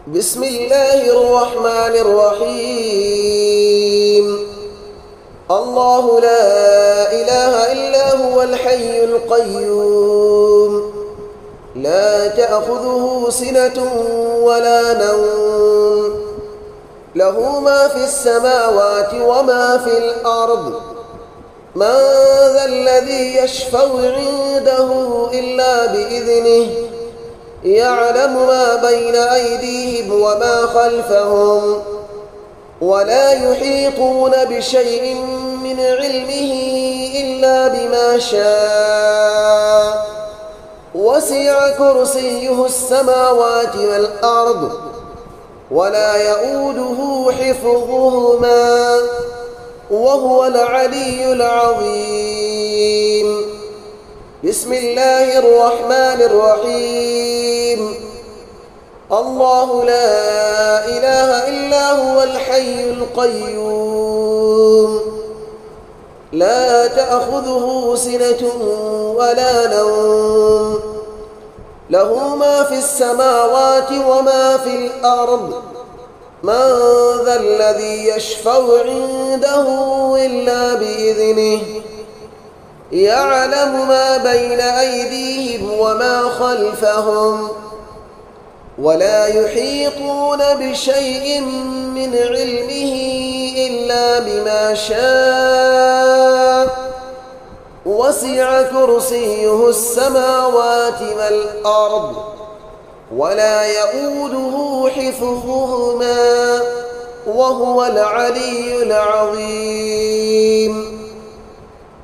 بسم الله الرحمن الرحيم. الله لا إله إلا هو الحي القيوم، لا تأخذه سنة ولا نوم، له ما في السماوات وما في الأرض. من ذا الذي يشفع عنده إلا بإذنه، يعلم ما بين أيديهم وما خلفهم، ولا يحيطون بشيء من علمه إلا بما شاء. وسع كرسيه السماوات والأرض، ولا يؤوده حفظهما، وهو العلي العظيم. بسم الله الرحمن الرحيم. الله لا إله إلا هو الحي القيوم، لا تأخذه سنة ولا نوم، له ما في السماوات وما في الأرض. من ذا الذي يشفع عنده إلا بإذنه، يعلم ما بين أيديهم وما خلفهم، ولا يحيطون بشيء من علمه إلا بما شاء. وسع كرسيه السماوات والأرض، ولا يؤوده حفظهما، وهو العلي العظيم.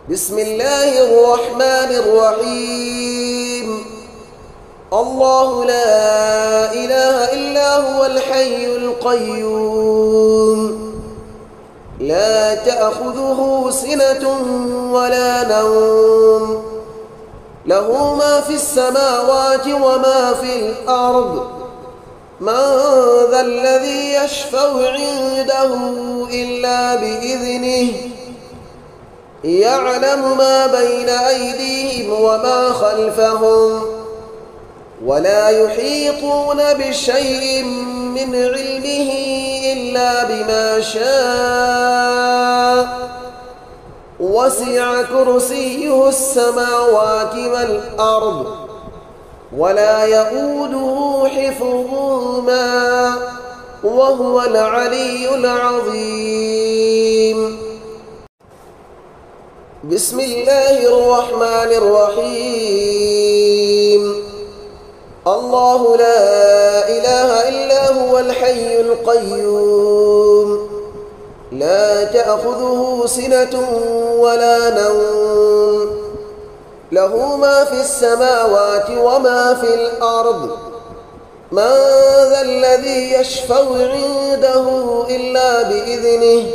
بسم الله الرحمن الرحيم. الله لا إله إلا هو الحي القيوم، لا تأخذه سنة ولا نوم، له ما في السماوات وما في الأرض. من ذا الذي يشفع عنده إلا بإذنه، يعلم ما بين أيديهم وما خلفهم، ولا يحيطون بشيء من علمه إلا بما شاء. وسع كرسيه السماوات والأرض، ولا يؤوده حفظهما، وهو العلي العظيم. بسم الله الرحمن الرحيم. الله لا إله إلا هو الحي القيوم، لا تأخذه سنة ولا نوم، له ما في السماوات وما في الأرض. من ذا الذي يشفع عنده إلا بإذنه،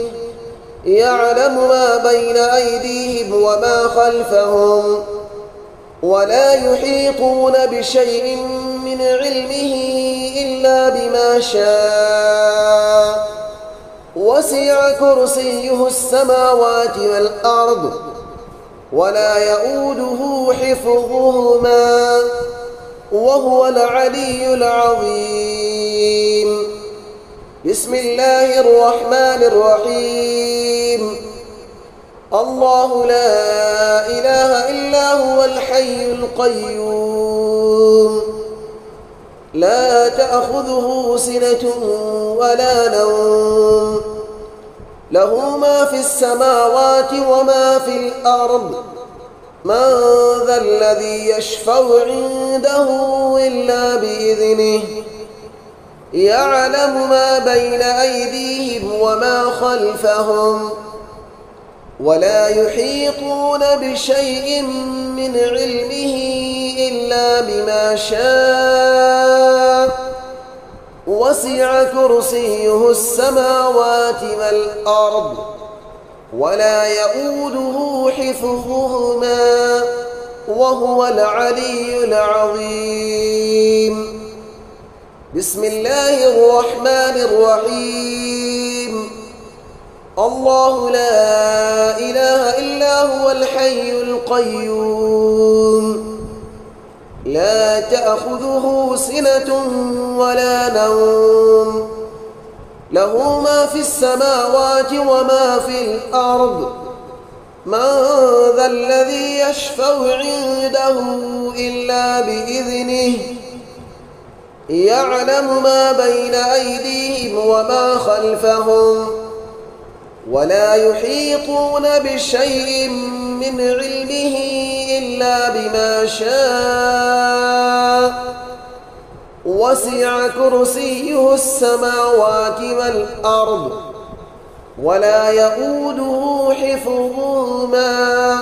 يعلم ما بين أيديهم وما خلفهم، ولا يحيطون بشيء من علمه إلا بما شاء. وسع كرسيه السماوات والأرض، ولا يؤوده حفظهما، وهو العلي العظيم. بسم الله الرحمن الرحيم. الله لا إله إلا هو الحي القيوم، لا تأخذه سنة ولا نوم، له ما في السماوات وما في الأرض. من ذا الذي يشفع عنده إلا بإذنه، يعلم ما بين أيديهم وما خلفهم، ولا يحيطون بشيء من علمه إلا بما شاء. وسع كرسيه السماوات والأرض، ولا يؤوده حفظهما، وهو العلي العظيم. بسم الله الرحمن الرحيم. الله لا إله إلا هو الحي القيوم، لا تأخذه سنة ولا نوم له ما في السماوات وما في الأرض من ذا الذي يشفع عنده إلا بإذنه يعلم ما بين أيديهم وما خلفهم ولا يحيطون بشيء من علمه إلا بما شاء وسع كرسيه السماوات والأرض ولا يؤوده حفظهما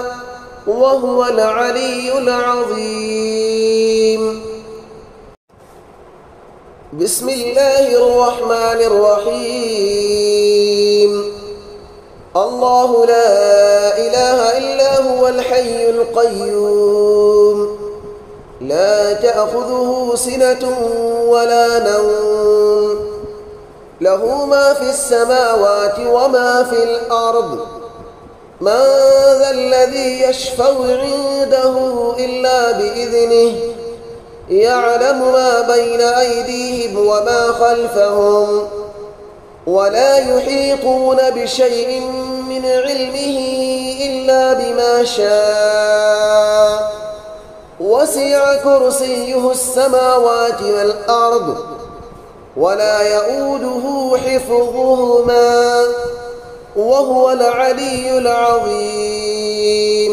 وهو العلي العظيم. بسم الله الرحمن الرحيم. الله لا إله إلا هو الحي القيوم لا تأخذه سنة ولا نوم له ما في السماوات وما في الأرض من ذا الذي يشفع عنده إلا بإذنه يعلم ما بين أيديهم وما خلفهم ولا يحيطون بشيء من علمه إلا بما شاء وسع كرسيه السماوات والأرض ولا يؤوده حفظهما وهو العلي العظيم.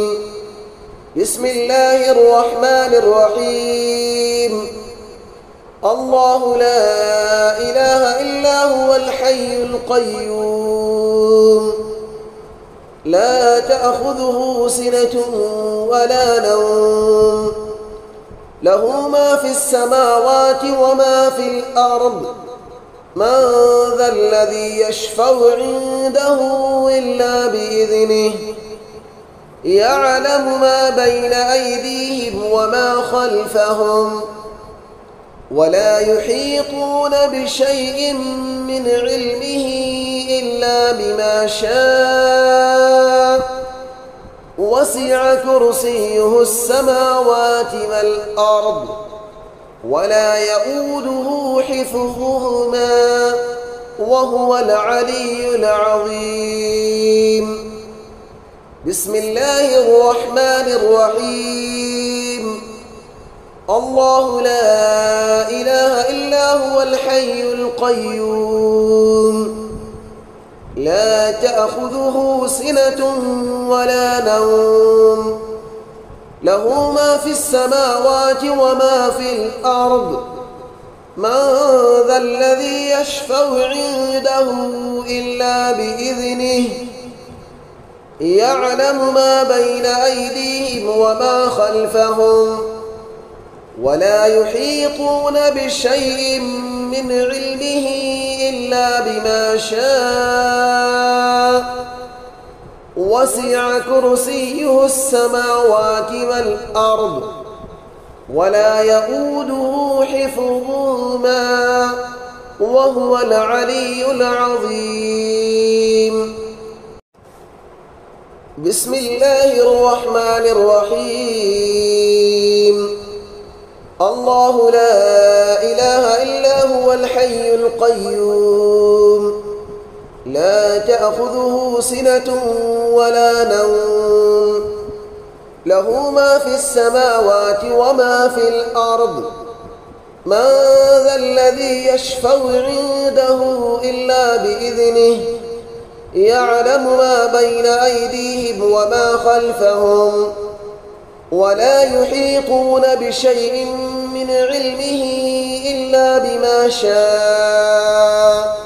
بسم الله الرحمن الرحيم. الله لا إله إلا هو الحي القيوم لا تأخذه سنة ولا نوم له ما في السماوات وما في الأرض من ذا الذي يشفع عنده إلا بإذنه يعلم ما بين أيديهم وما خلفهم ولا يحيطون بشيء من علمه إلا بما شاء وسع كرسيه السماوات والأرض ولا يؤوده حفظهما وهو العلي العظيم. بسم الله الرحمن الرحيم. الله لا إله إلا هو الحي القيوم لا تأخذه سنة ولا نوم له ما في السماوات وما في الأرض من ذا الذي يشفع عنده إلا بإذنه يعلم ما بين أيديهم وما خلفهم ولا يحيطون بشيء من علمه إلا بما شاء وسع كرسيه السماوات والأرض ولا يؤوده حفظهما وهو العلي العظيم. بسم الله الرحمن الرحيم. الله لا إله إلا هو الحي القيوم لا تأخذه سنة ولا نوم له ما في السماوات وما في الأرض من ذا الذي يشفع عنده إلا بإذنه يعلم ما بين أيديهم وما خلفهم ولا يحيطون بشيء من علمه إلا بما شاء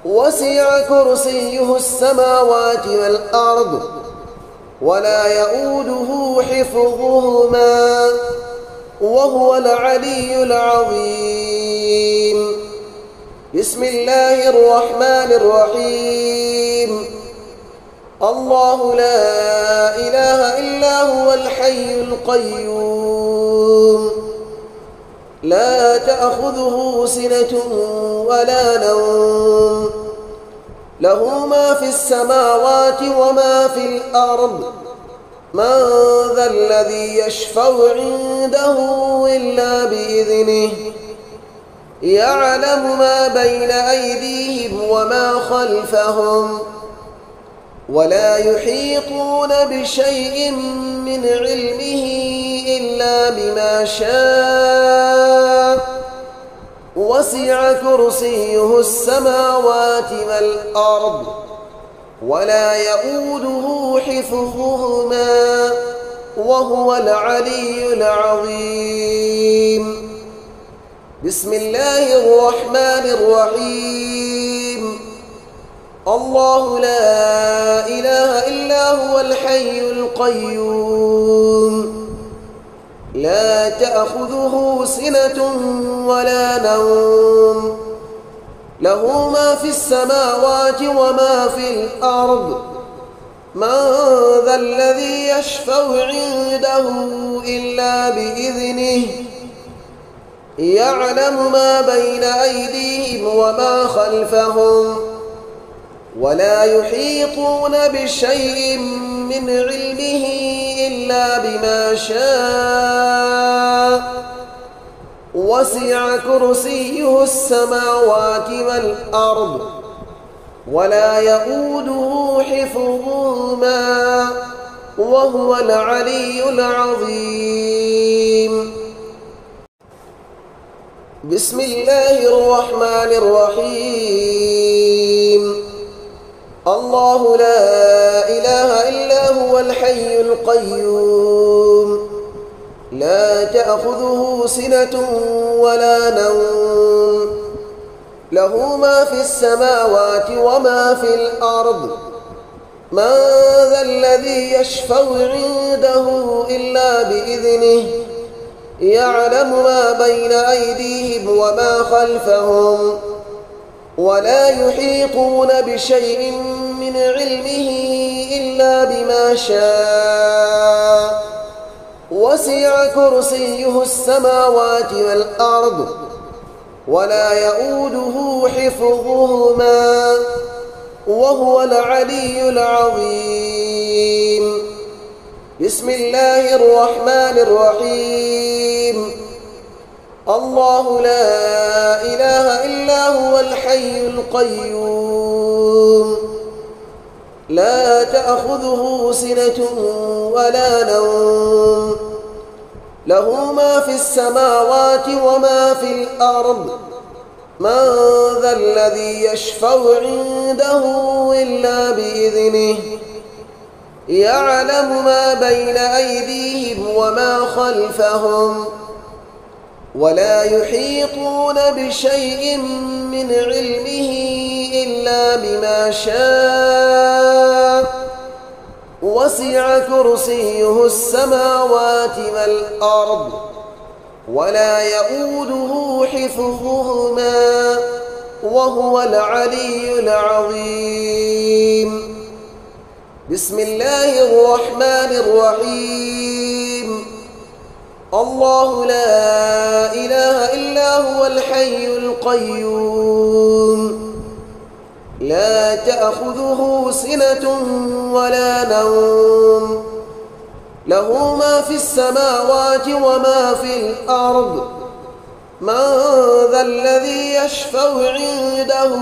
وسع كرسيه السماوات والأرض ولا يؤوده حفظهما وهو العلي العظيم. بسم الله الرحمن الرحيم. الله لا إله إلا هو الحي القيوم لا تأخذه سنة ولا نوم له ما في السماوات وما في الأرض من ذا الذي يشفع عنده إلا بإذنه يعلم ما بين أيديهم وما خلفهم ولا يحيطون بشيء من علمه إلا بما شاء وسع كرسيه السماوات والأرض ولا يؤوده حفظهما وهو العلي العظيم. بسم الله الرحمن الرحيم. الله لا إله إلا هو الحي القيوم لا تأخذه سنة ولا نوم له ما في السماوات وما في الأرض من ذا الذي يشفع عنده إلا بإذنه يعلم ما بين أيديهم وما خلفهم ولا يحيطون بشيء من علمه إلا بما شاء وسع كرسيه السماوات والأرض ولا يؤوده حفظهما وهو العلي العظيم. بسم الله الرحمن الرحيم. الله لا إله إلا هو الحي القيوم لا تأخذه سنة ولا نوم له ما في السماوات وما في الأرض من ذا الذي يشفع عنده إلا بإذنه يعلم ما بين أيديهم وما خلفهم ولا يحيطون بشيء من علمه إلا بما شاء وسع كرسيه السماوات والأرض ولا يؤوده حفظهما وهو العلي العظيم. بسم الله الرحمن الرحيم. الله لا إله إلا هو الحي القيوم لا تأخذه سنة ولا نوم له ما في السماوات وما في الأرض من ذا الذي يشفع عنده إلا بإذنه يعلم ما بين أيديهم وما خلفهم ولا يحيطون بشيء من علمه إلا بما شاء وسع كرسيه السماوات والأرض ولا يؤوده حفظهما وهو العلي العظيم. بسم الله الرحمن الرحيم. الله لا إله إلا هو الحي القيوم لا تأخذه سنة ولا نوم له ما في السماوات وما في الأرض من ذا الذي يشفع عنده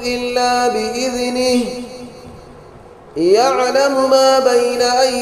إلا بإذنه يعلم ما بين أيديهم